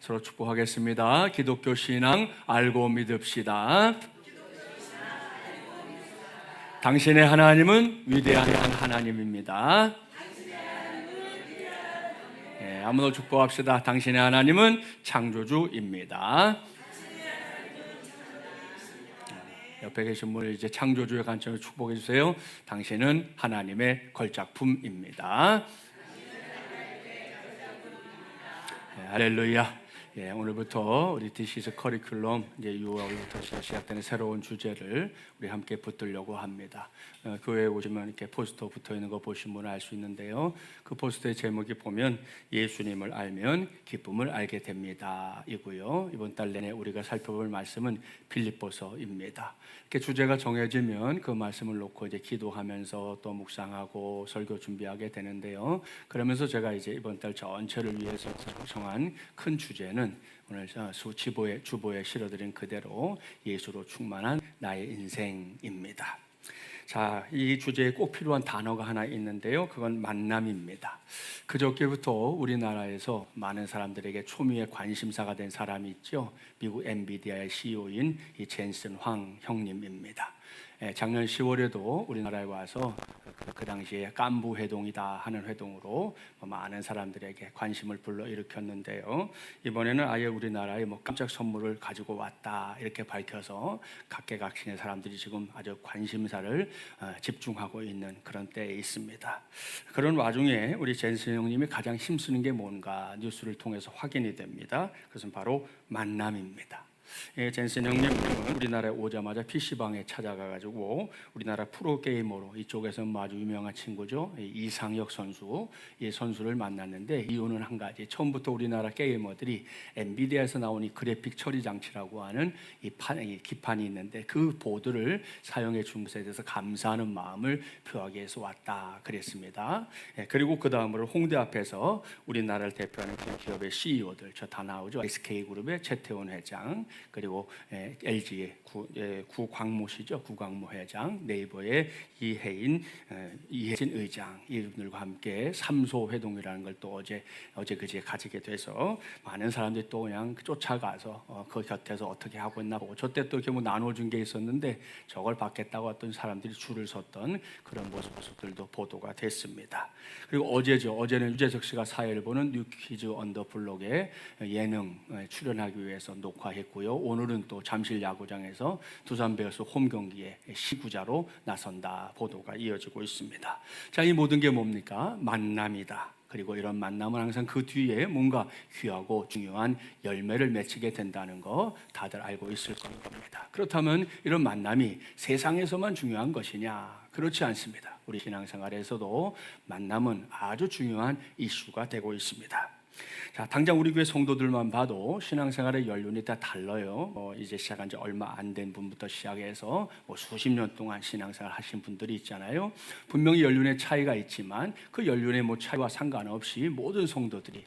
서로 축복하겠습니다. 기독교 신앙 알고 믿읍시다. 당신의 하나님은 위대한 하나님입니다. 네, 아무도 축복합시다. 당신의 하나님은 창조주입니다. 옆에 계신 분 이제 창조주의 관점으로 축복해 주세요. 당신은 하나님의 걸작품입니다. 네, 할렐루야. 예, 오늘부터 우리 디시스 커리큘럼 이제 6월부터 시작되는 새로운 주제를 우리 함께 붙들려고 합니다. 교회에 오시면 이렇게 포스터 붙어 있는 거 보시면 알 수 있는데요. 그 포스터의 제목이 보면 예수님을 알면 기쁨을 알게 됩니다. 이고요. 이번 달 내내 우리가 살펴볼 말씀은 빌립보서입니다. 이렇게 주제가 정해지면 그 말씀을 놓고 이제 기도하면서 또 묵상하고 설교 준비하게 되는데요. 그러면서 제가 이제 이번 달 전체를 위해서 정한 큰 주제는 오늘 주보에 실어드린 그대로 예수로 충만한 나의 인생입니다. 자, 이 주제에 꼭 필요한 단어가 하나 있는데요. 그건 만남입니다. 그저께부터 우리나라에서 많은 사람들에게 초미의 관심사가 된 사람이 있죠. 미국 엔비디아의 CEO인 이 젠슨 황 형님입니다. 작년 10월에도 우리나라에 와서 그 당시에 깐부 회동이다 하는 회동으로 많은 사람들에게 관심을 불러일으켰는데요. 이번에는 아예 우리나라에 깜짝 선물을 가지고 왔다 이렇게 밝혀서 각계각층의 사람들이 지금 아주 관심사를 집중하고 있는 그런 때에 있습니다. 그런 와중에 우리 젠슨 형님이 가장 힘쓰는 게 뭔가 뉴스를 통해서 확인이 됩니다. 그것은 바로 만남입니다. 젠슨 형님은 우리나라에 오자마자 PC방에 찾아가가지고 우리나라 프로게이머로 이쪽에서 아주 유명한 친구죠. 이상혁 선수, 이 선수를 만났는데 이유는 한 가지. 처음부터 우리나라 게이머들이 엔비디아에서 나온 이 그래픽 처리 장치라고 하는 이 기판이 있는데 그 보드를 사용해 준 것에 대해서 감사하는 마음을 표하기 위해서 왔다 그랬습니다. 그리고 그 다음으로 홍대 앞에서 우리나라를 대표하는 기업의 CEO들 저 다 나오죠. SK그룹의 최태원 회장, 그리고 LG의 구광모 씨죠. 구광모 회장, 네이버의 이혜진 의장, 이분들과 함께 삼소 회동이라는 걸 또 어제 그제 가지게 돼서 많은 사람들이 또 그냥 쫓아가서 그 곁에서 어떻게 하고 있나 보고, 저때 또 이렇게 나눠준 게 있었는데 저걸 받겠다고 어떤 사람들이 줄을 섰던 그런 모습들도 보도가 됐습니다. 그리고 어제는 유재석 씨가 사회를 뉴퀴즈 언더블록에 예능 출연하기 위해서 녹화했고요. 오늘은 또 잠실 야구장에서 두산 베어스 홈 경기에 시구자로 나선다 보도가 이어지고 있습니다. 자, 이 모든 게 뭡니까? 만남이다. 그리고 이런 만남은 항상 그 뒤에 뭔가 귀하고 중요한 열매를 맺히게 된다는 거 다들 알고 있을 겁니다. 그렇다면 이런 만남이 세상에서만 중요한 것이냐? 그렇지 않습니다. 우리 신앙생활에서도 만남은 아주 중요한 이슈가 되고 있습니다. 자, 당장 우리 교회 성도들만 봐도 신앙생활의 연륜이 다 달라요. 이제 시작한 지 얼마 안 된 분부터 시작해서 수십 년 동안 신앙생활 하신 분들이 있잖아요. 분명히 연륜의 차이가 있지만 그 연륜의 차이와 상관없이 모든 성도들이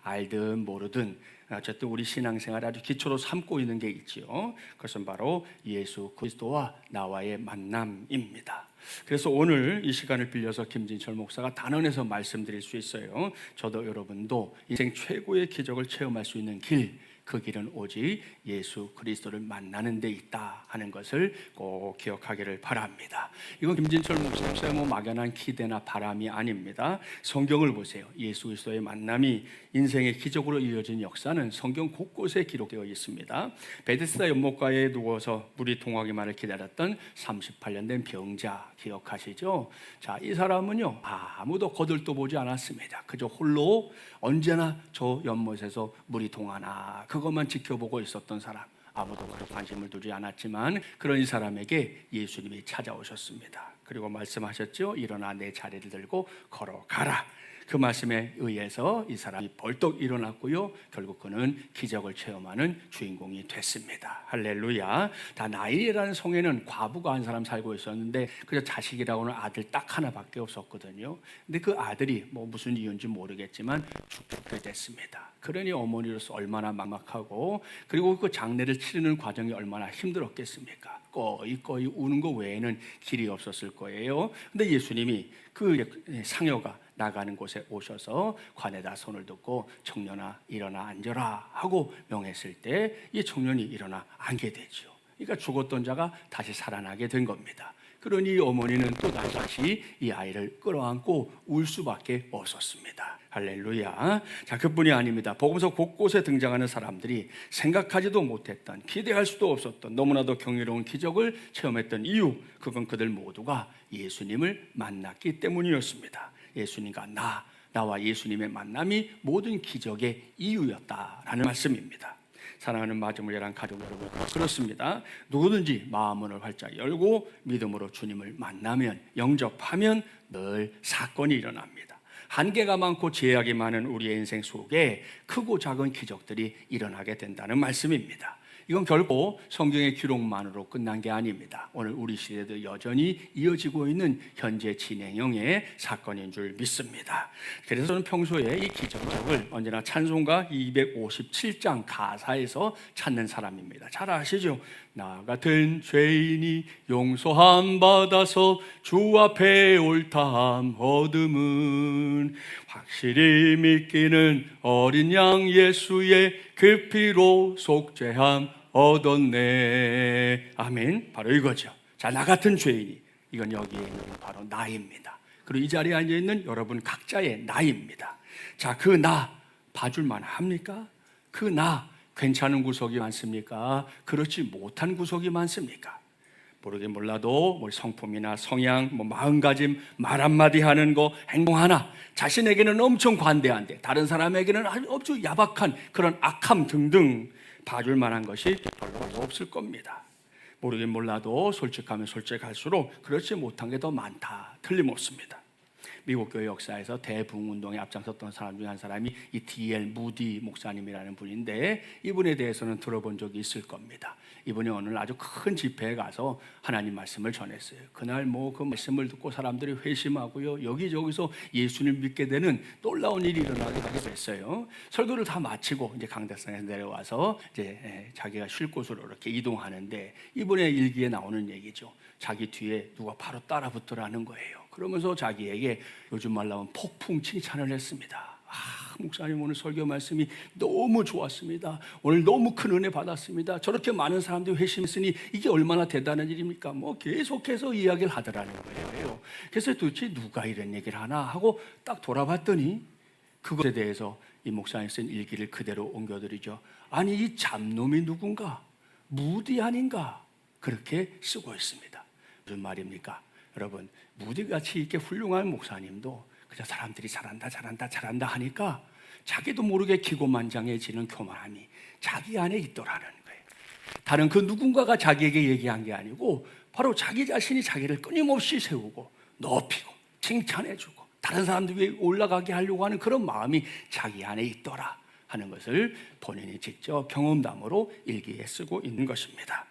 알든 모르든 어쨌든 우리 신앙생활 아주 기초로 삼고 있는 게 있지요. 그것은 바로 예수 그리스도와 나와의 만남입니다. 그래서 오늘 이 시간을 빌려서 김진철 목사가 단언해서 말씀드릴 수 있어요. 저도 여러분도 인생 최고의 기적을 체험할 수 있는 길, 그 길은 오직 예수 그리스도를 만나는 데 있다 하는 것을 꼭 기억하기를 바랍니다. 이건 김진철 목사의 막연한 기대나 바람이 아닙니다. 성경을 보세요. 예수 그리스도의 만남이 인생의 기적으로 이어진 역사는 성경 곳곳에 기록되어 있습니다. 베데스다 연못가에 누워서 물이 동하기만을 기다렸던 38년 된 병자 기억하시죠? 자, 이 사람은요 아무도 거들떠 보지 않았습니다. 그저 홀로 언제나 저 연못에서 물이 동하나 그것만 지켜보고 있었던 사람, 아무도 그런 관심을 두지 않았지만 그런 이 사람에게 예수님이 찾아오셨습니다. 그리고 말씀하셨죠. 일어나 내 자리를 들고 걸어가라. 그 말씀에 의해서 이 사람이 벌떡 일어났고요. 결국 그는 기적을 체험하는 주인공이 됐습니다. 할렐루야. 다 나인이라는 성에는 과부가 한 사람 살고 있었는데 그저 자식이라고는 아들 딱 하나밖에 없었거든요. 근데 그 아들이 무슨 이유인지 모르겠지만 죽게 됐습니다. 그러니 어머니로서 얼마나 막막하고, 그리고 그 장례를 치르는 과정이 얼마나 힘들었겠습니까? 꺼이 우는 거 외에는 길이 없었을 거예요. 근데 예수님이 그 상여가 나가는 곳에 오셔서 관에다 손을 덮고 청년아 일어나 앉아라 하고 명했을 때 이 청년이 일어나 앉게 되죠. 그러니까 죽었던 자가 다시 살아나게 된 겁니다. 그러니 어머니는 또 다시 이 아이를 끌어안고 울 수밖에 없었습니다. 할렐루야. 자, 그뿐이 아닙니다. 복음서 곳곳에 등장하는 사람들이 생각하지도 못했던, 기대할 수도 없었던 너무나도 경이로운 기적을 체험했던 이유, 그건 그들 모두가 예수님을 만났기 때문이었습니다. 예수님과 나와 예수님의 만남이 모든 기적의 이유였다라는 말씀입니다. 사랑하는 마지못이란 가족 여러분, 그렇습니다. 누구든지 마음문을 활짝 열고 믿음으로 주님을 만나면, 영접하면 늘 사건이 일어납니다. 한계가 많고 제약이 많은 우리의 인생 속에 크고 작은 기적들이 일어나게 된다는 말씀입니다. 이건 결코 성경의 기록만으로 끝난 게 아닙니다. 오늘 우리 시대도 여전히 이어지고 있는 현재 진행형의 사건인 줄 믿습니다. 그래서 저는 평소에 이 기적을 언제나 찬송가 257장 가사에서 찾는 사람입니다. 잘 아시죠? 나 같은 죄인이 용서함 받아서 주 앞에 옳다함 얻음은 확실히 믿기는 어린 양 예수의 그 피로 속죄함 얻었네. 아멘. 바로 이거죠. 자, 나 같은 죄인이, 이건 여기에 있는 바로 나입니다. 그리고 이 자리에 앉아있는 여러분 각자의 나입니다. 자, 그 나 봐줄만 합니까? 그 나 괜찮은 구석이 많습니까? 그렇지 못한 구석이 많습니까? 모르긴 몰라도 성품이나 성향, 마음가짐, 말 한마디 하는 거, 행동 하나, 자신에게는 엄청 관대한데 다른 사람에게는 아주 야박한 그런 악함 등등 봐줄 만한 것이 별로 없을 겁니다. 모르긴 몰라도 솔직하면 솔직할수록 그렇지 못한 게 더 많다, 틀림없습니다. 미국 교회 역사에서 대부흥운동에 앞장섰던 사람 중에 한 사람이 이 D.L. 무디 목사님이라는 분인데, 이분에 대해서는 들어본 적이 있을 겁니다. 이분이 오늘 아주 큰 집회에 가서 하나님 말씀을 전했어요. 그날 그 말씀을 듣고 사람들이 회심하고요, 여기저기서 예수를 믿게 되는 놀라운 일이 일어나게 됐어요. 설교를 다 마치고 이제 강대상에서 내려와서 이제 자기가 쉴 곳으로 이렇게 이동하는데, 이분의 일기에 나오는 얘기죠. 자기 뒤에 누가 바로 따라 붙더라는 거예요. 그러면서 자기에게 요즘 말로 하면 폭풍 칭찬을 했습니다. 목사님 오늘 설교 말씀이 너무 좋았습니다. 오늘 너무 큰 은혜 받았습니다. 저렇게 많은 사람들이 회심했으니 이게 얼마나 대단한 일입니까? 계속해서 이야기를 하더라는 거예요. 그래서 도대체 누가 이런 얘기를 하나 하고 딱 돌아봤더니 그것에 대해서 이 목사님 쓴 일기를 그대로 옮겨드리죠. 아니, 이 잡놈이 누군가? 무디 아닌가? 그렇게 쓰고 있습니다. 무슨 말입니까? 여러분, 무디같이 이렇게 훌륭한 목사님도 그저 사람들이 잘한다 하니까 자기도 모르게 기고만장해지는 교만함이 자기 안에 있더라는 거예요. 다른 그 누군가가 자기에게 얘기한 게 아니고 바로 자기 자신이 자기를 끊임없이 세우고 높이고 칭찬해주고 다른 사람들 위에 올라가게 하려고 하는 그런 마음이 자기 안에 있더라 하는 것을 본인이 직접 경험담으로 일기에 쓰고 있는 것입니다.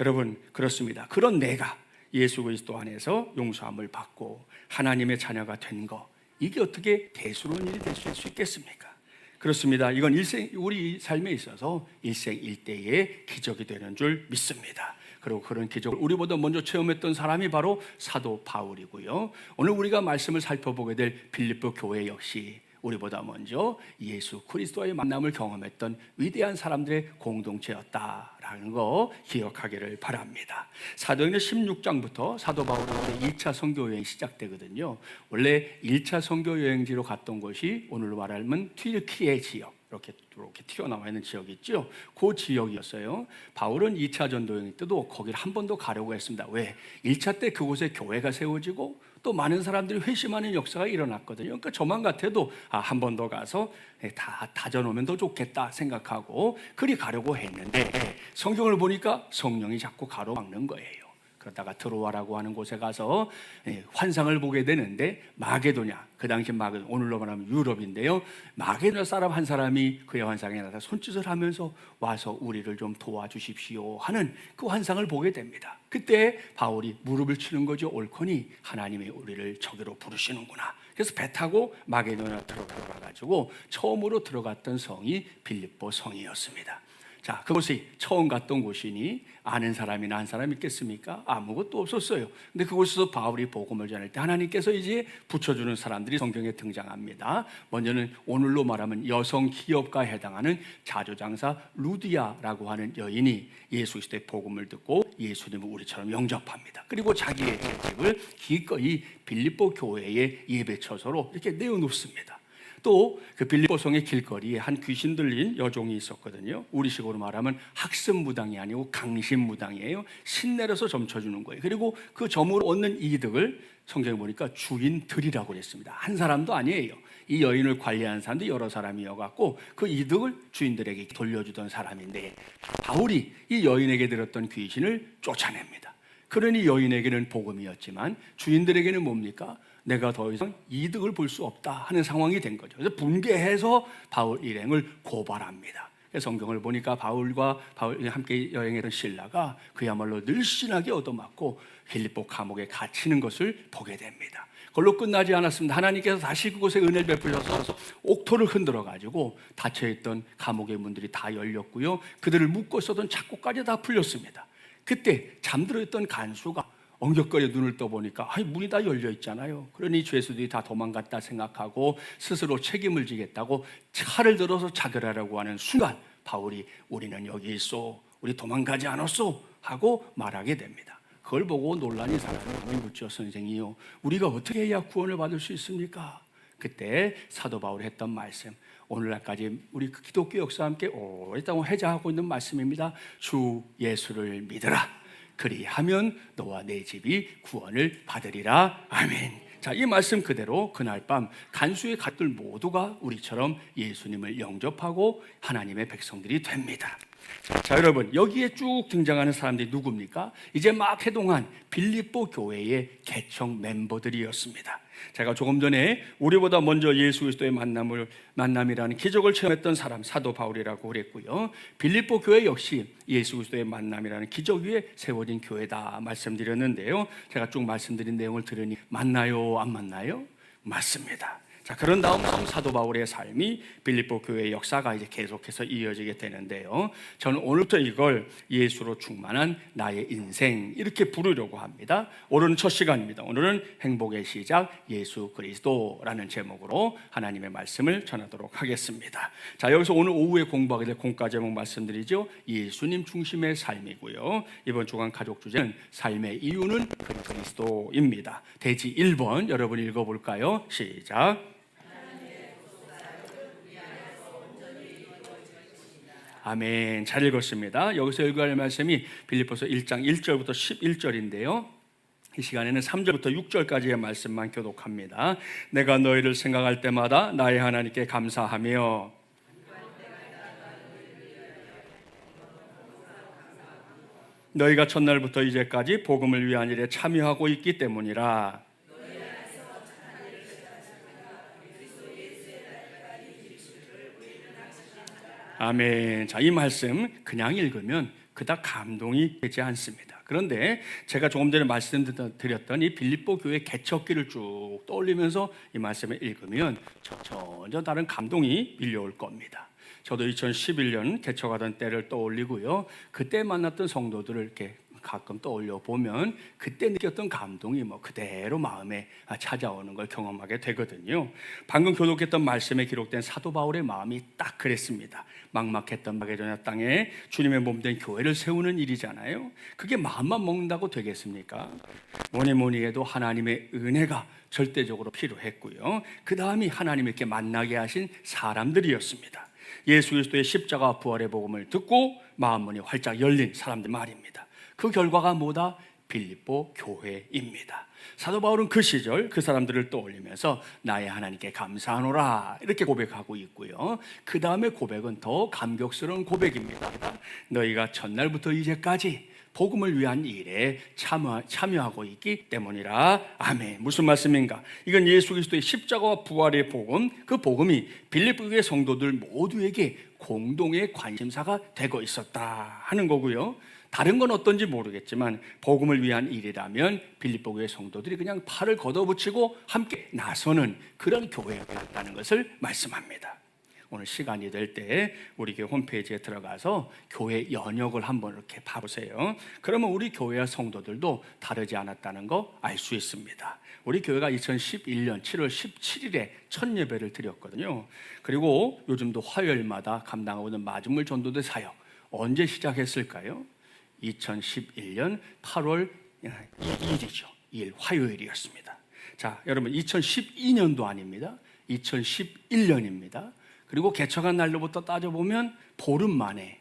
여러분, 그렇습니다. 그런 내가 예수 그리스도 안에서 용서함을 받고 하나님의 자녀가 된 거, 이게 어떻게 대수로운 일이 될 수 있겠습니까? 그렇습니다. 이건 우리 삶에 있어서 일생일대의 기적이 되는 줄 믿습니다. 그리고 그런 기적을 우리보다 먼저 체험했던 사람이 바로 사도 바울이고요. 오늘 우리가 말씀을 살펴보게 될 빌립보 교회 역시 우리보다 먼저 예수 그리스도와의 만남을 경험했던 위대한 사람들의 공동체였다라는 거 기억하기를 바랍니다. 사도행전 16장부터 사도 바울의 2차 선교 여행이 시작되거든요. 원래 1차 선교 여행지로 갔던 곳이 오늘로 말하면 튀르키예 지역, 이렇게 튀어나와 있는 지역이 있죠. 그 지역이었어요. 바울은 2차 전도여행 때도 거기를 한 번 더 가려고 했습니다. 왜? 1차 때 그곳에 교회가 세워지고 또 많은 사람들이 회심하는 역사가 일어났거든요. 그러니까 저만 같아도 한 번 더 가서 다 다져놓으면 더 좋겠다 생각하고 그리 가려고 했는데, 성경을 보니까 성령이 자꾸 가로막는 거예요. 그러다가 드로아라고 하는 곳에 가서 환상을 보게 되는데, 마게도냐, 그 당시 마게도냐, 오늘로 말하면 유럽인데요, 마게도냐 사람 한 사람이 그의 환상에 나타나 손짓을 하면서 와서 우리를 좀 도와주십시오 하는 그 환상을 보게 됩니다. 그때 바울이 무릎을 치는 거죠. 옳거니 하나님이 우리를 저기로 부르시는구나. 그래서 배 타고 마게도냐 들어가가지고 처음으로 들어갔던 성이 빌립보 성이었습니다. 자, 그곳이 처음 갔던 곳이니 아는 사람이나 한 사람 있겠습니까? 아무것도 없었어요. 근데 그곳에서 바울이 복음을 전할 때 하나님께서 이제 붙여주는 사람들이 성경에 등장합니다. 먼저는 오늘로 말하면 여성 기업가에 해당하는 자조장사 루디아라고 하는 여인이 예수 그리스도의 복음을 듣고 예수님을 우리처럼 영접합니다. 그리고 자기의 재직을 기꺼이 빌립보 교회의 예배 처소로 이렇게 내어놓습니다. 또 그 빌립보 성의 길거리에 한 귀신 들린 여종이 있었거든요. 우리식으로 말하면 학습무당이 아니고 강신무당이에요. 신내려서 점쳐주는 거예요. 그리고 그 점으로 얻는 이득을 성경에 보니까 주인들이라고 그랬습니다. 한 사람도 아니에요. 이 여인을 관리하는 사람도 여러 사람이어갖고 그 이득을 주인들에게 돌려주던 사람인데, 바울이 이 여인에게 들었던 귀신을 쫓아냅니다. 그러니 여인에게는 복음이었지만 주인들에게는 뭡니까? 내가 더 이상 이득을 볼 수 없다 하는 상황이 된 거죠. 그래서 분개해서 바울 일행을 고발합니다. 성경을 보니까 바울과 함께 여행했던 신라가 그야말로 늘씬하게 얻어맞고 빌립보 감옥에 갇히는 것을 보게 됩니다. 그걸로 끝나지 않았습니다. 하나님께서 다시 그곳에 은혜를 베푸셔서 옥토를 흔들어가지고 닫혀있던 감옥의 문들이 다 열렸고요, 그들을 묶고 있었던 착고까지 다 풀렸습니다. 그때 잠들어있던 간수가 엉격거려 눈을 떠보니까 문이 다 열려 있잖아요. 그러니 죄수들이 다 도망갔다 생각하고 스스로 책임을 지겠다고 칼을 들어서 자결하려고 하는 순간 바울이 우리는 여기 있어, 우리 도망가지 않았어 하고 말하게 됩니다. 그걸 보고 논란이 사람이 묻죠. 선생이요, 우리가 어떻게 해야 구원을 받을 수 있습니까? 그때 사도 바울이 했던 말씀, 오늘날까지 우리 기독교 역사와 함께 오랫동안 회자하고 있는 말씀입니다. 주 예수를 믿으라. 그리하면 너와 내 집이 구원을 받으리라. 아멘. 자, 이 말씀 그대로 그날 밤 간수의 가족들 모두가 우리처럼 예수님을 영접하고 하나님의 백성들이 됩니다. 자, 여러분, 여기에 쭉 등장하는 사람들이 누굽니까? 이제 막 해동한 빌립보 교회의 개척 멤버들이었습니다. 제가 조금 전에 우리보다 먼저 예수 그리스도의 만남이라는 기적을 체험했던 사람, 사도 바울이라고 그랬고요, 빌립보 교회 역시 예수 그리스도의 만남이라는 기적 위에 세워진 교회다 말씀드렸는데요, 제가 쭉 말씀드린 내용을 들으니 맞나요? 안 맞나요? 맞습니다. 자, 그런 다음 사도 바울의 삶이 빌립보 교회의 역사가 이제 계속해서 이어지게 되는데요, 저는 오늘부터 이걸 예수로 충만한 나의 인생 이렇게 부르려고 합니다. 오늘은 첫 시간입니다. 오늘은 행복의 시작 예수 그리스도라는 제목으로 하나님의 말씀을 전하도록 하겠습니다. 자, 여기서 오늘 오후에 공부하게 될 공과 제목 말씀드리죠. 예수님 중심의 삶이고요, 이번 주간 가족 주제는 삶의 이유는 그리스도입니다. 대지 1번 여러분 읽어볼까요? 시작. 아멘. 잘 읽었습니다. 여기서 읽어야 할 말씀이 빌립보서 1장 1절부터 11절인데요 이 시간에는 3절부터 6절까지의 말씀만 교독합니다. 내가 너희를 생각할 때마다 나의 하나님께 감사하며 너희가 첫날부터 이제까지 복음을 위한 일에 참여하고 있기 때문이라. 아멘. 자, 이 말씀 그냥 읽으면 그닥 감동이 되지 않습니다. 그런데 제가 조금 전에 말씀드렸던 이 빌립보 교회 개척기를 쭉 떠올리면서 이 말씀을 읽으면 전혀 다른 감동이 밀려올 겁니다. 저도 2011년 개척하던 때를 떠올리고요, 그때 만났던 성도들을 이렇게 가끔 떠올려 보면 그때 느꼈던 감동이 그대로 마음에 찾아오는 걸 경험하게 되거든요. 방금 교독했던 말씀에 기록된 사도 바울의 마음이 딱 그랬습니다. 막막했던 마게도냐 땅에 주님의 몸된 교회를 세우는 일이잖아요. 그게 마음만 먹는다고 되겠습니까? 뭐니 해도 하나님의 은혜가 절대적으로 필요했고요, 그 다음이 하나님께 만나게 하신 사람들이었습니다. 예수 그리스도의 십자가 부활의 복음을 듣고 마음문이 활짝 열린 사람들 말입니다. 그 결과가 뭐다? 빌립보 교회입니다. 사도 바울은 그 시절 그 사람들을 떠올리면서 나의 하나님께 감사하노라 이렇게 고백하고 있고요, 그 다음에 고백은 더 감격스러운 고백입니다. 너희가 첫날부터 이제까지 복음을 위한 일에 참여하고 있기 때문이라. 아멘. 무슨 말씀인가? 이건 예수 그리스도의 십자가와 부활의 복음, 그 복음이 빌립보 교회 성도들 모두에게 공동의 관심사가 되고 있었다 하는 거고요, 다른 건 어떤지 모르겠지만 복음을 위한 일이라면 빌립보 교회 성도들이 그냥 팔을 걷어붙이고 함께 나서는 그런 교회였다는 것을 말씀합니다. 오늘 시간이 될 때 우리 교회 홈페이지에 들어가서 교회 연역을 한번 이렇게 봐보세요. 그러면 우리 교회와 성도들도 다르지 않았다는 거 알 수 있습니다. 우리 교회가 2011년 7월 17일에 첫 예배를 드렸거든요. 그리고 요즘도 화요일마다 감당하고 있는 마중물 전도대 사역 언제 시작했을까요? 2011년 8월 2일이죠. 2일 화요일이었습니다. 자, 여러분 2012년도 아닙니다. 2011년입니다. 그리고 개척한 날로부터 따져보면 보름 만에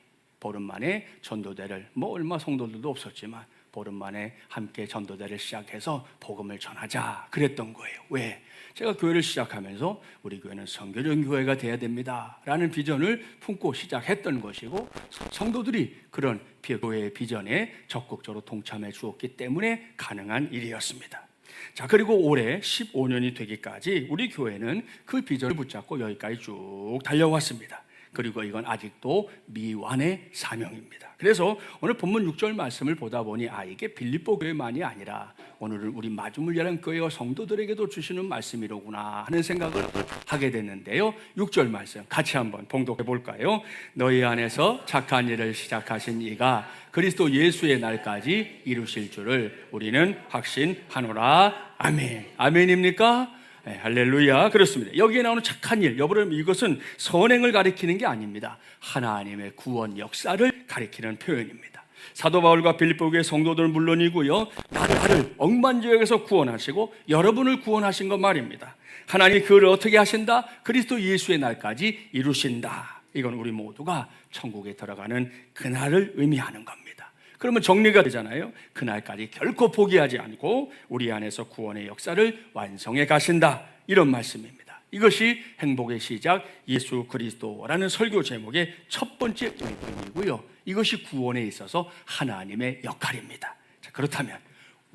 전도대를 얼마 성도들도 없었지만 보름 만에 함께 전도대를 시작해서 복음을 전하자 그랬던 거예요. 왜? 제가 교회를 시작하면서 우리 교회는 선교적 교회가 돼야 됩니다 라는 비전을 품고 시작했던 것이고 성도들이 그런 교회의 비전에 적극적으로 동참해 주었기 때문에 가능한 일이었습니다. 자, 그리고 올해 15년이 되기까지 우리 교회는 그 비전을 붙잡고 여기까지 쭉 달려왔습니다. 그리고 이건 아직도 미완의 사명입니다. 그래서 오늘 본문 6절 말씀을 보다 보니 이게 빌립보 교회만이 아니라 오늘은 우리 마중물 열람교회와 성도들에게도 주시는 말씀이로구나 하는 생각을 하게 됐는데요. 6절 말씀 같이 한번 봉독해 볼까요? 너희 안에서 착한 일을 시작하신 이가 그리스도 예수의 날까지 이루실 줄을 우리는 확신하노라. 아멘. 아멘입니까? 네, 할렐루야. 그렇습니다. 여기에 나오는 착한 일, 여러분 이것은 선행을 가리키는 게 아닙니다. 하나님의 구원 역사를 가리키는 표현입니다. 사도 바울과 빌립보 교회 성도들 물론이고요, 나를 억만지역에서 구원하시고 여러분을 구원하신 것 말입니다. 하나님이 그를 어떻게 하신다? 그리스도 예수의 날까지 이루신다. 이건 우리 모두가 천국에 들어가는 그날을 의미하는 겁니다. 그러면 정리가 되잖아요. 그날까지 결코 포기하지 않고 우리 안에서 구원의 역사를 완성해 가신다. 이런 말씀입니다. 이것이 행복의 시작 예수 그리스도라는 설교 제목의 첫 번째 의미이고요. 이것이 구원에 있어서 하나님의 역할입니다. 자, 그렇다면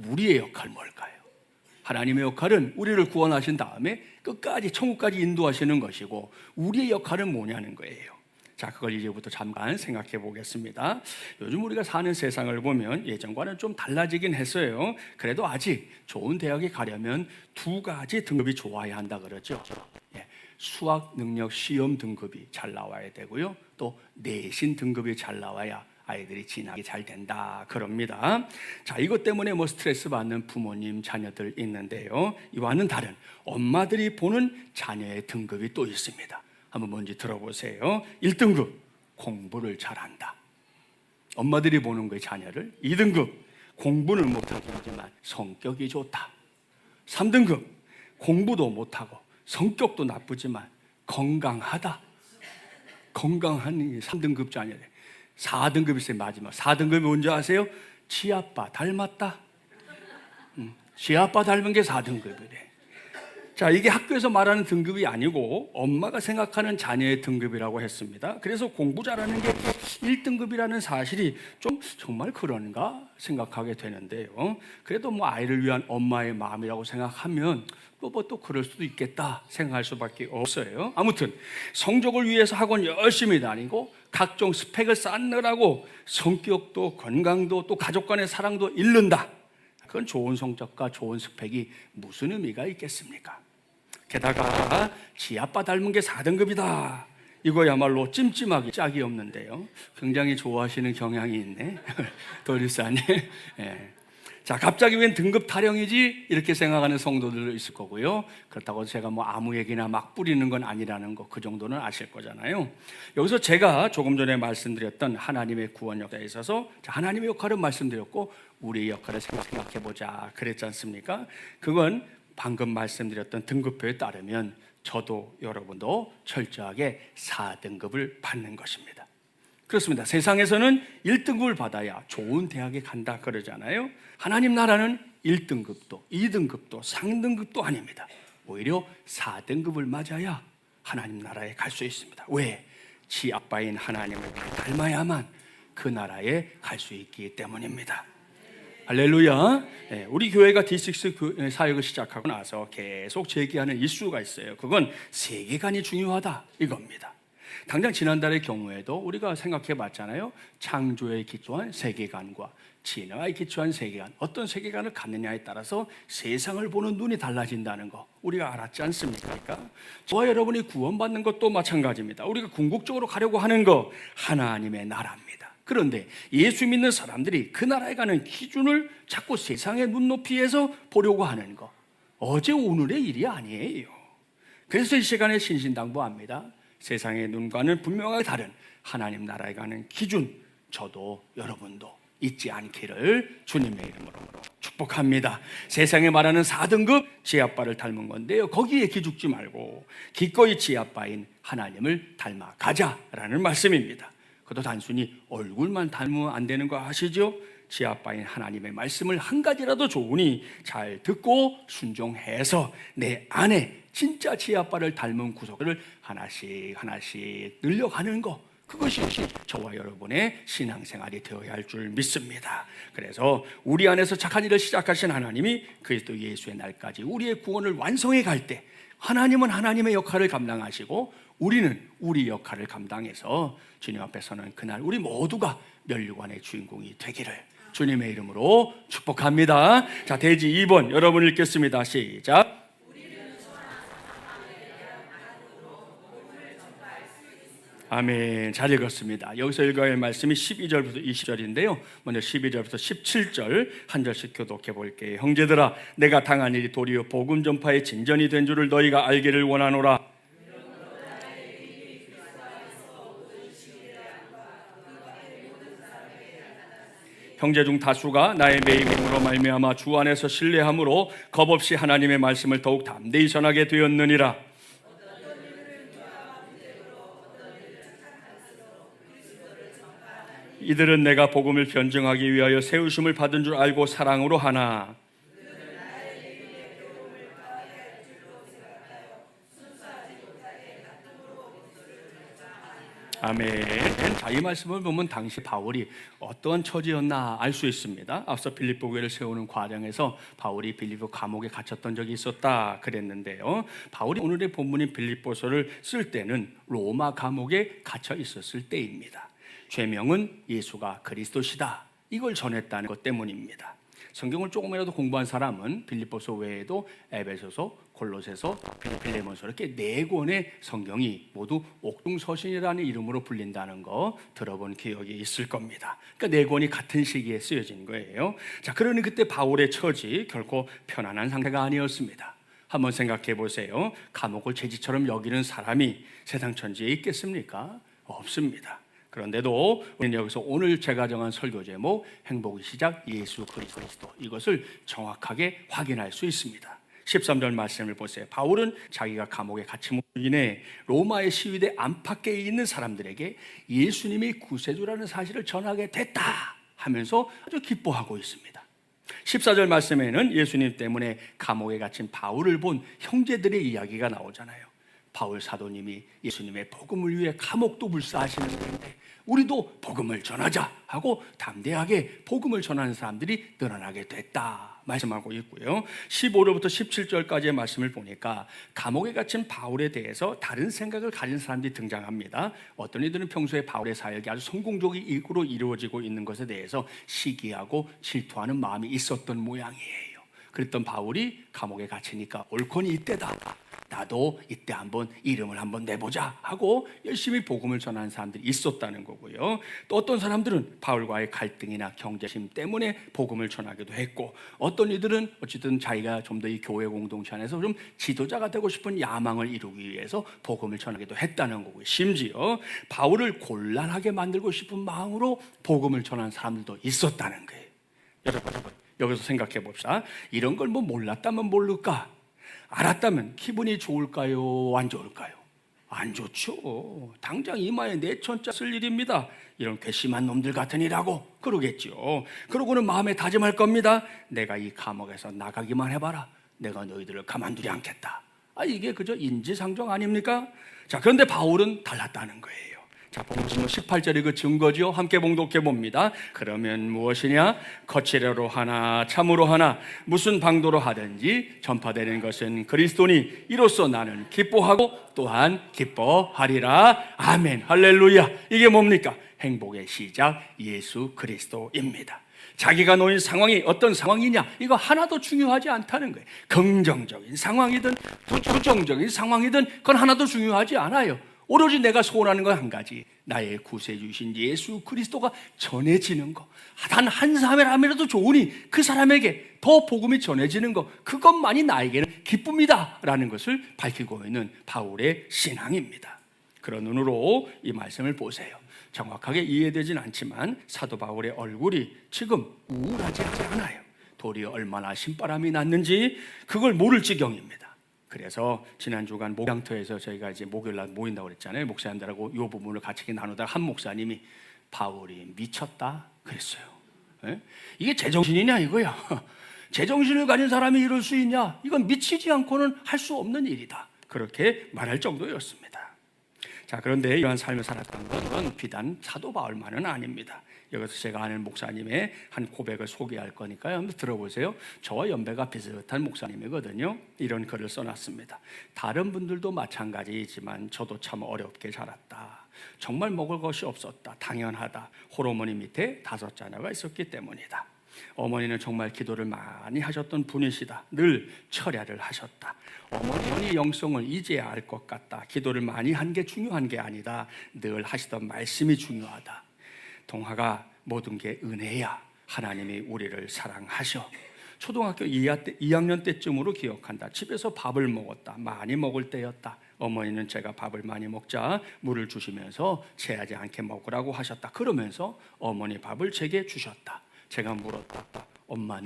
우리의 역할은 뭘까요? 하나님의 역할은 우리를 구원하신 다음에 끝까지 천국까지 인도하시는 것이고 우리의 역할은 뭐냐는 거예요. 자, 그걸 이제부터 잠깐 생각해 보겠습니다. 요즘 우리가 사는 세상을 보면 예전과는 좀 달라지긴 했어요. 그래도 아직 좋은 대학에 가려면 두 가지 등급이 좋아야 한다 그러죠. 수학 능력 시험 등급이 잘 나와야 되고요. 또 내신 등급이 잘 나와야 아이들이 진학이 잘 된다 그럽니다. 자, 이것 때문에 스트레스 받는 부모님, 자녀들 있는데요. 이와는 다른 엄마들이 보는 자녀의 등급이 또 있습니다. 한번 뭔지 들어보세요. 1등급 공부를 잘한다. 엄마들이 보는 거예요, 자녀를. 2등급 공부는 못하긴 하지만 성격이 좋다. 3등급 공부도 못하고 성격도 나쁘지만 건강하다. 건강한 3등급 자녀들. 4등급이 있어요. 마지막 4등급이 뭔지 아세요? 지 아빠 닮았다. 지 아빠 닮은 게 4등급이래. 자, 이게 학교에서 말하는 등급이 아니고 엄마가 생각하는 자녀의 등급이라고 했습니다. 그래서 공부 잘하는 게 1등급이라는 사실이 좀 정말 그런가 생각하게 되는데요. 그래도 아이를 위한 엄마의 마음이라고 생각하면 또 그럴 수도 있겠다 생각할 수밖에 없어요. 아무튼 성적을 위해서 학원 열심히 다니고 각종 스펙을 쌓느라고 성격도 건강도 또 가족 간의 사랑도 잃는다. 그건 좋은 성적과 좋은 스펙이 무슨 의미가 있겠습니까? 게다가 지 아빠 닮은 게 4등급이다. 이거야말로 찜찜하기 짝이 없는데요. 굉장히 좋아하시는 경향이 있네. 도리사님. 예. 자, 갑자기 웬 등급 타령이지? 이렇게 생각하는 성도들도 있을 거고요. 그렇다고 제가 아무 얘기나 막 뿌리는 건 아니라는 거, 그 정도는 아실 거잖아요. 여기서 제가 조금 전에 말씀드렸던 하나님의 구원 역사에 있어서 하나님의 역할을 말씀드렸고 우리의 역할을 생각해 보자 그랬지 않습니까? 그건 방금 말씀드렸던 등급표에 따르면 저도 여러분도 철저하게 4등급을 받는 것입니다. 그렇습니다. 세상에서는 1등급을 받아야 좋은 대학에 간다 그러잖아요. 하나님 나라는 1등급도 2등급도 3등급도 아닙니다. 오히려 4등급을 맞아야 하나님 나라에 갈 수 있습니다. 왜? 지 아빠인 하나님을 닮아야만 그 나라에 갈 수 있기 때문입니다. 할렐루야. 네, 우리 교회가 D6 사역을 시작하고 나서 계속 제기하는 이슈가 있어요. 그건 세계관이 중요하다 이겁니다. 당장 지난달의 경우에도 우리가 생각해 봤잖아요. 창조에 기초한 세계관과 진화에 기초한 세계관, 어떤 세계관을 갖느냐에 따라서 세상을 보는 눈이 달라진다는 거 우리가 알았지 않습니까? 그러니까 저와 여러분이 구원받는 것도 마찬가지입니다. 우리가 궁극적으로 가려고 하는 거 하나님의 나라입니다. 그런데 예수 믿는 사람들이 그 나라에 가는 기준을 자꾸 세상의 눈높이에서 보려고 하는 거, 어제 오늘의 일이 아니에요. 그래서 이 시간에 신신당부합니다. 세상의 눈과는 분명하게 다른 하나님 나라에 가는 기준, 저도 여러분도 잊지 않기를 주님의 이름으로 축복합니다. 세상에 말하는 4등급 지아빠를 닮은 건데요, 거기에 기죽지 말고 기꺼이 지아빠인 하나님을 닮아가자라는 말씀입니다. 그것도 단순히 얼굴만 닮으면 안 되는 거 아시죠? 지아빠인 하나님의 말씀을 한 가지라도 좋으니 잘 듣고 순종해서 내 안에 진짜 지아빠를 닮은 구석을 하나씩 늘려가는 거, 그것이 저와 여러분의 신앙생활이 되어야 할 줄 믿습니다. 그래서 우리 안에서 착한 일을 시작하신 하나님이 그리스도 예수의 날까지 우리의 구원을 완성해 갈 때 하나님은 하나님의 역할을 감당하시고 우리는 우리 역할을 감당해서 주님 앞에 서는 그날 우리 모두가 면류관의 주인공이 되기를 주님의 이름으로 축복합니다. 자, 대지 2번 여러분 읽겠습니다. 시작. 아멘. 잘 읽었습니다. 여기서 읽어야 할 말씀이 12절부터 20절인데요 먼저 12절부터 17절 한 절씩 교독해 볼게요. 형제들아, 내가 당한 일이 도리어 복음 전파의 진전이 된 줄을 너희가 알기를 원하노라. 형제 중 다수가 나의 매임으로 말미암아 주 안에서 신뢰함으로 겁없이 하나님의 말씀을 더욱 담대히 전하게 되었느니라. 이들은 내가 복음을 변증하기 위하여 세우심을 받은 줄 알고 사랑으로 하나. 아멘. 자, 이 말씀을 보면 당시 바울이 어떤 처지였나 알 수 있습니다. 앞서 빌립보 교회를 세우는 과정에서 바울이 빌립보 감옥에 갇혔던 적이 있었다 그랬는데요, 바울이 오늘의 본문인 빌립보서를 쓸 때는 로마 감옥에 갇혀 있었을 때입니다. 죄명은 예수가 그리스도시다, 이걸 전했다는 것 때문입니다. 성경을 조금이라도 공부한 사람은 빌립보서 외에도 에베소서, 골로새서, 필레몬서 이렇게 4권의 성경이 모두 옥중서신이라는 이름으로 불린다는 거 들어본 기억이 있을 겁니다. 그러니까 4권이 같은 시기에 쓰여진 거예요. 자, 그러니 그때 바울의 처지 결코 편안한 상태가 아니었습니다. 한번 생각해 보세요. 감옥을 죄지처럼 여기는 사람이 세상 천지에 있겠습니까? 없습니다. 그런데도 우리는 여기서 오늘 제가 정한 설교 제목 행복의 시작 예수 그리스도, 이것을 정확하게 확인할 수 있습니다. 13절 말씀을 보세요. 바울은 자기가 감옥에 갇힘으로 인해 로마의 시위대 안팎에 있는 사람들에게 예수님이 구세주라는 사실을 전하게 됐다 하면서 아주 기뻐하고 있습니다. 14절 말씀에는 예수님 때문에 감옥에 갇힌 바울을 본 형제들의 이야기가 나오잖아요. 바울 사도님이 예수님의 복음을 위해 감옥도 불사하시는 건데 우리도 복음을 전하자 하고 담대하게 복음을 전하는 사람들이 늘어나게 됐다 말씀하고 있고요. 15절부터 17절까지의 말씀을 보니까 감옥에 갇힌 바울에 대해서 다른 생각을 가진 사람들이 등장합니다. 어떤 이들은 평소에 바울의 사역이 아주 성공적으로 이루어지고 있는 것에 대해서 시기하고 질투하는 마음이 있었던 모양이에요. 그랬던 바울이 감옥에 갇히니까 옳거니 이때다, 나도 이때 한번 이름을 한번 내보자 하고 열심히 복음을 전하는 사람들이 있었다는 거고요. 또 어떤 사람들은 바울과의 갈등이나 경제심 때문에 복음을 전하기도 했고, 어떤 이들은 어쨌든 자기가 좀 더 이 교회 공동체 안에서 좀 지도자가 되고 싶은 야망을 이루기 위해서 복음을 전하기도 했다는 거고요. 심지어 바울을 곤란하게 만들고 싶은 마음으로 복음을 전하는 사람들도 있었다는 거예요. 여러분 여기서 생각해 봅시다. 이런 걸 뭐 몰랐다면 모를까? 알았다면 기분이 좋을까요? 안 좋을까요? 안 좋죠. 당장 이마에 내천자 쓸 일입니다. 이런 괘씸한 놈들 같으니라고 그러겠죠. 그러고는 마음에 다짐할 겁니다. 내가 이 감옥에서 나가기만 해봐라, 내가 너희들을 가만두지 않겠다. 이게 그저 인지상정 아닙니까? 자, 그런데 바울은 달랐다는 거예요. 자, 본문 18절의 그 증거죠. 함께 봉독해 봅니다. 그러면 무엇이냐? 거칠어로 하나 참으로 하나 무슨 방도로 하든지 전파되는 것은 그리스도니 이로써 나는 기뻐하고 또한 기뻐하리라. 아멘. 할렐루야. 이게 뭡니까? 행복의 시작 예수 그리스도입니다. 자기가 놓인 상황이 어떤 상황이냐, 이거 하나도 중요하지 않다는 거예요. 긍정적인 상황이든 부정적인 상황이든 그건 하나도 중요하지 않아요. 오로지 내가 소원하는 건 한 가지, 나의 구세주신 예수 그리스도가 전해지는 거. 단 한 사람이라도 좋으니 그 사람에게 더 복음이 전해지는 거, 그것만이 나에게는 기쁨이다 라는 것을 밝히고 있는 바울의 신앙입니다. 그런 눈으로 이 말씀을 보세요. 정확하게 이해되진 않지만 사도 바울의 얼굴이 지금 우울하지 않아요. 도리어 얼마나 신바람이 났는지 그걸 모를 지경입니다. 그래서 지난 주간 목양터에서 저희가 이제 목요일날 모인다고 그랬잖아요. 목사님들하고 이 부분을 같이 나누다가 한 목사님이 바울이 미쳤다 그랬어요. 네? 이게 제정신이냐 이거야. 제정신을 가진 사람이 이럴 수 있냐? 이건 미치지 않고는 할 수 없는 일이다. 그렇게 말할 정도였습니다. 자, 그런데 이러한 삶을 살았던 것은 비단 사도 바울만은 아닙니다. 여기서 제가 아는 목사님의 한 고백을 소개할 거니까요. 한번 들어보세요. 저와 연배가 비슷한 목사님이거든요. 이런 글을 써놨습니다. 다른 분들도 마찬가지이지만 저도 참 어렵게 자랐다. 정말 먹을 것이 없었다. 당연하다. 홀어머니 밑에 5 자녀가 있었기 때문이다. 어머니는 정말 기도를 많이 하셨던 분이시다. 늘 철야를 하셨다. 어머니 영성을 이제야 알 것 같다. 기도를 많이 한 게 중요한 게 아니다. 늘 하시던 말씀이 중요하다. 동화가 모든 게 은혜야. 하나님이 우리를 사랑하셔. 초등학교 2학년 때쯤으로 기억한다. 집에서 밥을 먹었다. 많이 먹을 때였다. 어머니는 제가 밥을 많이 먹자 물을 주시면서 체하지 않게 먹으라고 하셨다. 그러면서 어머니 밥을 제게 주셨다. 제가 물었다. 엄마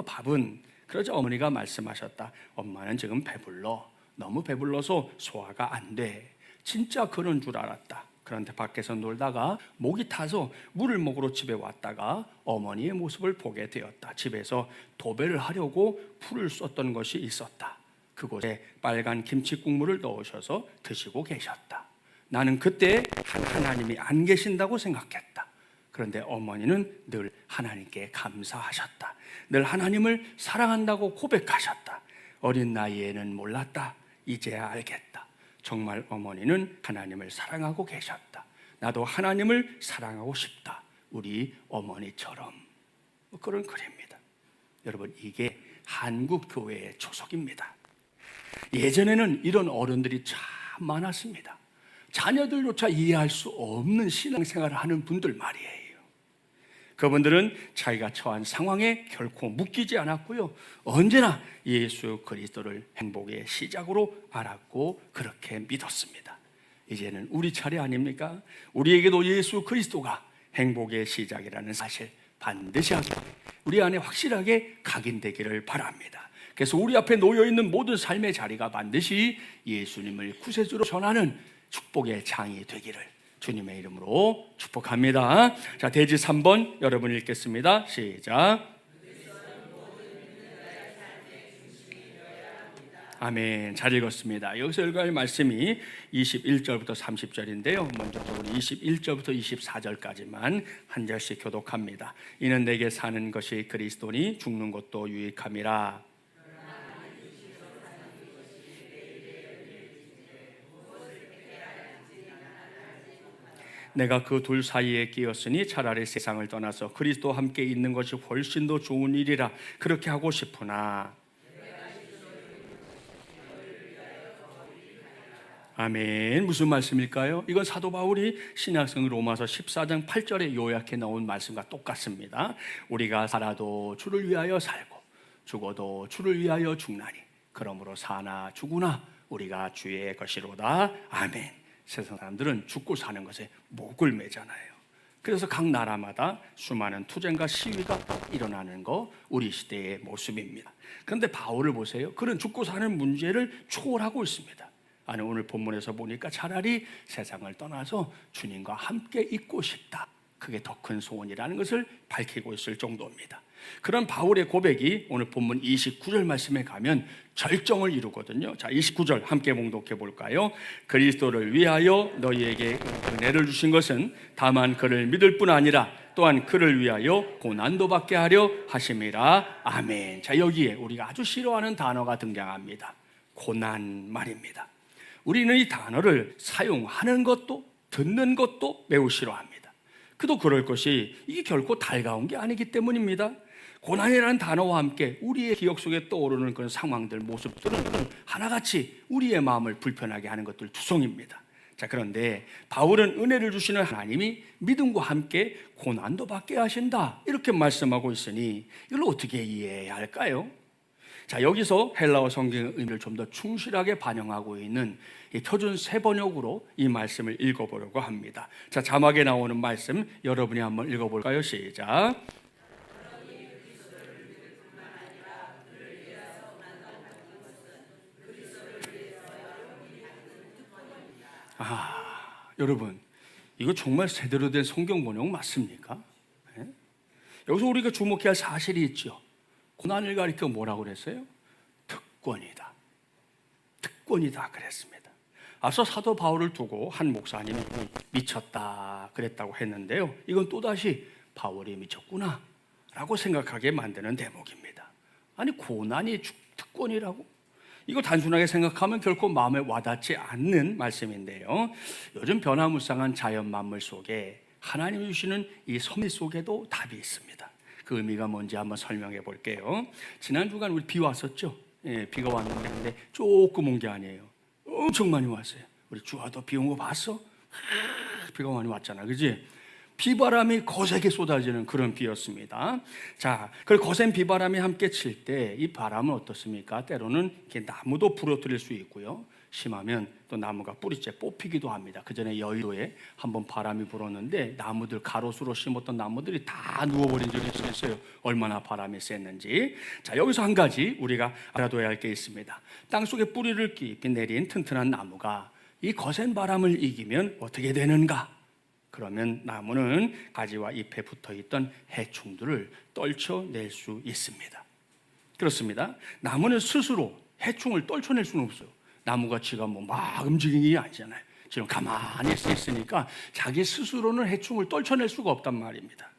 밥은? 그러자 어머니가 말씀하셨다. 엄마는 지금 배불러. 너무 배불러서 소화가 안 돼. 진짜 그런 줄 알았다. 그런데 밖에서 놀다가 목이 타서 물을 먹으러 집에 왔다가 어머니의 모습을 보게 되었다. 집에서 도배를 하려고 풀을 쏟던 것이 있었다. 그곳에 빨간 김치 국물을 넣으셔서 드시고 계셨다. 나는 그때 하나님이 안 계신다고 생각했다. 그런데 어머니는 늘 하나님께 감사하셨다. 늘 하나님을 사랑한다고 고백하셨다. 어린 나이에는 몰랐다. 이제야 알겠다. 정말 어머니는 하나님을 사랑하고 계셨다. 나도 하나님을 사랑하고 싶다. 우리 어머니처럼. 그런 글입니다. 여러분, 이게 한국 교회의 초석입니다. 예전에는 이런 어른들이 참 많았습니다. 자녀들조차 이해할 수 없는 신앙생활을 하는 분들 말이에요. 그분들은 자기가 처한 상황에 결코 묶이지 않았고요. 언제나 예수 그리스도를 행복의 시작으로 알았고 그렇게 믿었습니다. 이제는 우리 차례 아닙니까? 우리에게도 예수 그리스도가 행복의 시작이라는 사실 반드시 우리 안에 확실하게 각인되기를 바랍니다. 그래서 우리 앞에 놓여있는 모든 삶의 자리가 반드시 예수님을 구세주로 전하는 축복의 장이 되기를 주님의 이름으로 축복합니다. 자, 대지 3번 여러분 읽겠습니다. 시작. 아멘. 잘 읽었습니다. 여기서 읽어야 할 말씀이 21절부터 30절인데요. 먼저 21절부터 24절까지만 한 절씩 교독합니다. 이는 내게 사는 것이 그리스도니 죽는 것도 유익함이라. 내가 그 둘 사이에 끼었으니 차라리 세상을 떠나서 그리스도와 함께 있는 것이 훨씬 더 좋은 일이라. 그렇게 하고 싶으나. 아멘. 무슨 말씀일까요? 이건 사도 바울이 신약성 로마서 14장 8절에 요약해 놓은 말씀과 똑같습니다. 우리가 살아도 주를 위하여 살고 죽어도 주를 위하여 죽나니 그러므로 사나 죽으나 우리가 주의 것이로다. 아멘. 세상 사람들은 죽고 사는 것에 목을 매잖아요. 그래서 각 나라마다 수많은 투쟁과 시위가 일어나는 거 우리 시대의 모습입니다. 그런데 바울을 보세요. 그런 죽고 사는 문제를 초월하고 있습니다. 아니, 오늘 본문에서 보니까 차라리 세상을 떠나서 주님과 함께 있고 싶다. 그게 더 큰 소원이라는 것을 밝히고 있을 정도입니다. 그런 바울의 고백이 오늘 본문 29절 말씀에 가면 절정을 이루거든요. 자, 29절 함께 봉독해 볼까요? 그리스도를 위하여 너희에게 은혜를 주신 것은 다만 그를 믿을 뿐 아니라 또한 그를 위하여 고난도 받게 하려 하심이라. 아멘. 자, 여기에 우리가 아주 싫어하는 단어가 등장합니다. 고난 말입니다. 우리는 이 단어를 사용하는 것도 듣는 것도 매우 싫어합니다. 그도 그럴 것이 이게 결코 달가운 게 아니기 때문입니다. 고난이라는 단어와 함께 우리의 기억 속에 떠오르는 그런 상황들, 모습들은 하나같이 우리의 마음을 불편하게 하는 것들 투성입니다. 자, 그런데 바울은 은혜를 주시는 하나님이 믿음과 함께 고난도 받게 하신다 이렇게 말씀하고 있으니 이걸 어떻게 이해해야 할까요? 자, 여기서 헬라어 성경의 의미를 좀 더 충실하게 반영하고 있는 이 표준 세번역으로 이 말씀을 읽어보려고 합니다. 자, 자막에 나오는 말씀 여러분이 한번 읽어볼까요? 시작. 여러분, 이거 정말 제대로 된 성경 번역 맞습니까? 네? 여기서 우리가 주목해야 할 사실이 있죠. 고난을 가리켜 뭐라고 그랬어요? 특권이다. 특권이다 그랬습니다. 앞서 사도 바울을 두고 한 목사님이 미쳤다 그랬다고 했는데요, 이건 또다시 바울이 미쳤구나 라고 생각하게 만드는 대목입니다. 아니, 고난이 특권이라고? 이거 단순하게 생각하면 결코 마음에 와닿지 않는 말씀인데요, 요즘 변화무쌍한 자연 만물 속에 하나님이 주시는 이 섭리 속에도 답이 있습니다. 그 의미가 뭔지 한번 설명해 볼게요. 지난 주간 우리 비 왔었죠? 예, 비가 왔는데 조금 온 게 아니에요. 엄청 많이 왔어요. 우리 주아도 비 온 거 봤어? 비가 많이 왔잖아, 그지? 비바람이 거세게 쏟아지는 그런 비였습니다. 자, 그 거센 비바람이 함께 칠 때 이 바람은 어떻습니까? 때로는 이렇게 나무도 부러뜨릴 수 있고요, 심하면 또 나무가 뿌리째 뽑히기도 합니다. 그 전에 여의도에 한번 바람이 불었는데 나무들, 가로수로 심었던 나무들이 다 누워버린 적이 있어요. 얼마나 바람이 셌는지. 자, 여기서 한 가지 우리가 알아둬야 할 게 있습니다. 땅속에 뿌리를 깊이 내린 튼튼한 나무가 이 거센 바람을 이기면 어떻게 되는가? 그러면 나무는 가지와 잎에 붙어있던 해충들을 떨쳐낼 수 있습니다. 그렇습니다. 나무는 스스로 해충을 떨쳐낼 수는 없어요. 나무가 지가 뭐 막 움직이는 게 아니잖아요. 지금 가만히 있으니까 자기 스스로는 해충을 떨쳐낼 수가 없단 말입니다.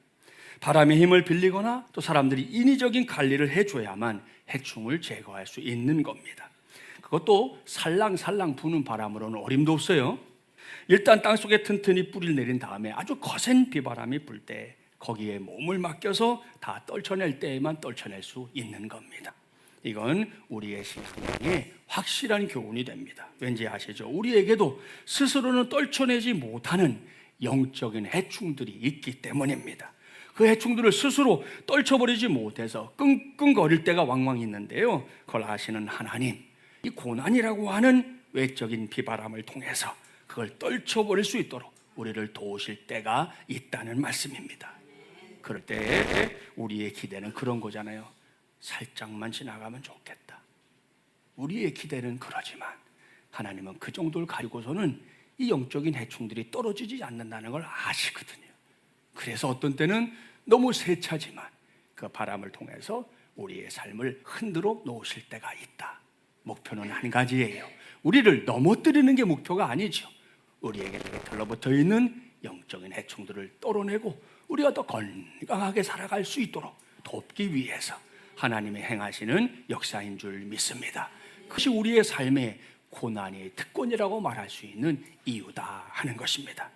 바람의 힘을 빌리거나 또 사람들이 인위적인 관리를 해줘야만 해충을 제거할 수 있는 겁니다. 그것도 살랑살랑 부는 바람으로는 어림도 없어요. 일단 땅속에 튼튼히 뿌리를 내린 다음에 아주 거센 비바람이 불 때 거기에 몸을 맡겨서 다 떨쳐낼 때에만 떨쳐낼 수 있는 겁니다. 이건 우리의 신앙에 확실한 교훈이 됩니다. 왠지 아시죠? 우리에게도 스스로는 떨쳐내지 못하는 영적인 해충들이 있기 때문입니다. 그 해충들을 스스로 떨쳐버리지 못해서 끙끙거릴 때가 왕왕 있는데요, 그걸 아시는 하나님, 이 고난이라고 하는 외적인 비바람을 통해서 그걸 떨쳐버릴 수 있도록 우리를 도우실 때가 있다는 말씀입니다. 그럴 때 우리의 기대는 그런 거잖아요. 살짝만 지나가면 좋겠다. 우리의 기대는 그러지만 하나님은 그 정도를 가지고서는 이 영적인 해충들이 떨어지지 않는다는 걸 아시거든요. 그래서 어떤 때는 너무 세차지만 그 바람을 통해서 우리의 삶을 흔들어 놓으실 때가 있다. 목표는 한 가지예요. 우리를 넘어뜨리는 게 목표가 아니죠. 우리에게 들러붙어 있는 영적인 해충들을 떨어내고 우리가 더 건강하게 살아갈 수 있도록 돕기 위해서 하나님의 행하시는 역사인 줄 믿습니다. 그것이 우리의 삶의 고난의 특권이라고 말할 수 있는 이유다 하는 것입니다.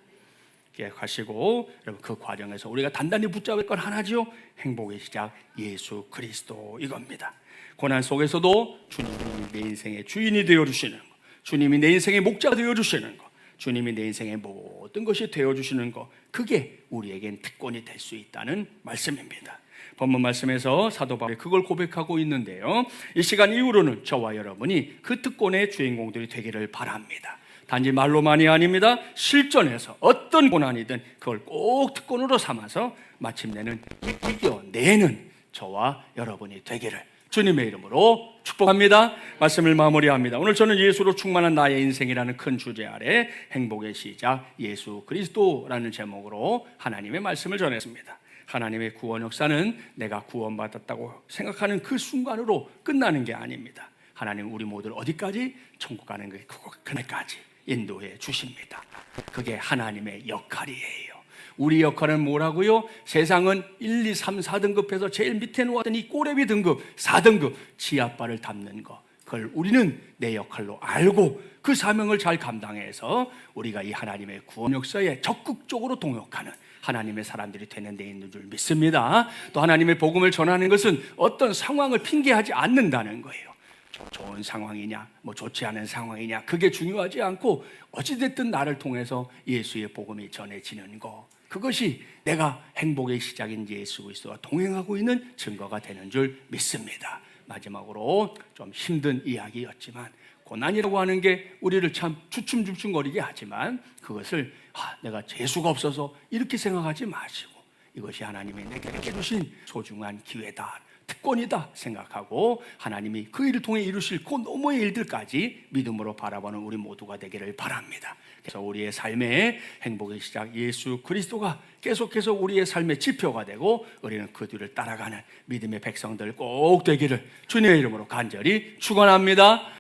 기억하시고 여러분, 그 과정에서 우리가 단단히 붙잡을 건 하나죠. 행복의 시작 예수 그리스도 이겁니다. 고난 속에서도 주님이 내 인생의 주인이 되어주시는 것, 주님이 내 인생의 목자가 되어주시는 것, 주님이 내 인생의 모든 것이 되어주시는 것, 그게 우리에겐 특권이 될 수 있다는 말씀입니다. 본문 말씀에서 사도 바울이 그걸 고백하고 있는데요, 이 시간 이후로는 저와 여러분이 그 특권의 주인공들이 되기를 바랍니다. 단지 말로만이 아닙니다. 실전에서 어떤 고난이든 그걸 꼭 특권으로 삼아서 마침내는 이겨내는 저와 여러분이 되기를 주님의 이름으로 축복합니다. 말씀을 마무리합니다. 오늘 저는 예수로 충만한 나의 인생이라는 큰 주제 아래 행복의 시작 예수 그리스도라는 제목으로 하나님의 말씀을 전했습니다. 하나님의 구원 역사는 내가 구원받았다고 생각하는 그 순간으로 끝나는 게 아닙니다. 하나님 우리 모두를 어디까지? 천국 가는 그날까지 인도해 주십니다. 그게 하나님의 역할이에요. 우리 역할은 뭐라고요? 세상은 1, 2, 3, 4등급해서 제일 밑에 놓았던 이 꼬레비 등급 4등급 지아빠를 담는 거, 그걸 우리는 내 역할로 알고 그 사명을 잘 감당해서 우리가 이 하나님의 구원 역사에 적극적으로 동역하는 하나님의 사람들이 되는 데 있는 줄 믿습니다. 또 하나님의 복음을 전하는 것은 어떤 상황을 핑계하지 않는다는 거예요. 좋은 상황이냐, 좋지 않은 상황이냐, 그게 중요하지 않고 어찌됐든 나를 통해서 예수의 복음이 전해지는 거, 그것이 내가 행복의 시작인 예수 그리스도와 동행하고 있는 증거가 되는 줄 믿습니다. 마지막으로 좀 힘든 이야기였지만, 고난이라고 하는 게 우리를 참 주춤주춤거리게 하지만 그것을 내가 재수가 없어서 이렇게 생각하지 마시고, 이것이 하나님이 내게 주신 소중한 기회다, 특권이다 생각하고 하나님이 그 일을 통해 이루실 그 너머의 일들까지 믿음으로 바라보는 우리 모두가 되기를 바랍니다. 그래서 우리의 삶의 행복의 시작 예수 그리스도가 계속해서 우리의 삶의 지표가 되고 우리는 그 뒤를 따라가는 믿음의 백성들 꼭 되기를 주님의 이름으로 간절히 축원합니다.